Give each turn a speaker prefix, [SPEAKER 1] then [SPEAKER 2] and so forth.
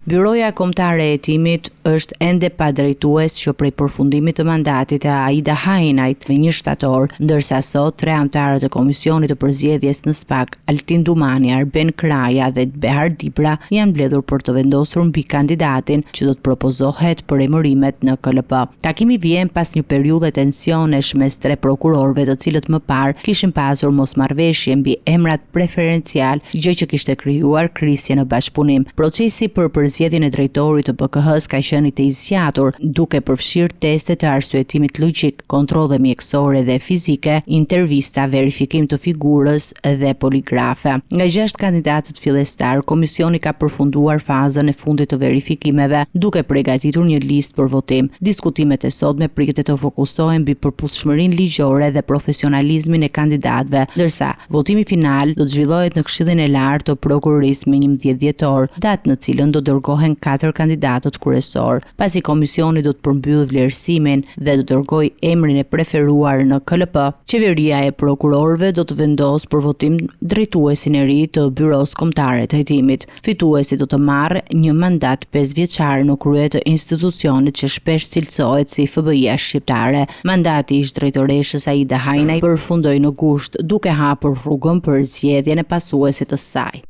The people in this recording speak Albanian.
[SPEAKER 1] Byroja Kombëtare e Hetimit është ende pa drejtues që prej përfundimit të mandatit e Aida Hajnajt me 1 shtator, ndërsa sot 3 anëtarët e Komisionit të Përzgjedhjes në SPAK, Altin Dumani, Arben Kraja dhe Behar Dibra, janë mbledhur për të vendosur mbi kandidatin që do të propozohet për emërimet në KLP. Takimi vjen pas një periudhe tensionesh mes 3 prokurorëve, të cilët më parë kishin pasur mosmarrëveshje mbi emrat preferencial, gjë që kishte krijuar krisje në bashkëpunim. Procesi për përzgjedhjen e drejtorit të BKH-s ka qenë i zgjatur, duke përfshirë teste të arsyetimit logjik, kontrolle mjekësore dhe fizike, intervista, verifikim të figurës dhe poligrafe. Nga 6 kandidatët fillestar, komisioni ka përfunduar fazën e fundit të verifikimeve, duke përgatitur një listë për votim. Diskutimet e sotme pritet të fokusohen mbi përputhshmërinë ligjore dhe profesionalizmin e kandidatëve, ndërsa votimi final do të zhvillohet në Këshillin e Lartë të Prokurorisë me 11 dhjetor, datë në cilën do dërgohen 4 kandidatët kryesor, pasi komisioni do të përmbyllë vlerësimin dhe do dërgojë emrin e preferuar në KLP. Qeveria e prokurorëve do të vendosë për votim drejtuesin e ri të Byros Kombëtare të Hetimit. Fituesi do të marrë një mandat 5 vjeçar në krye të institucionit që shpesh cilësohet si FBI-a shqiptare. Mandati i drejtoreshës Aida Hajnaj përfundoi në gusht, duke hapur rrugën për zgjedhjen e pasuesit të saj.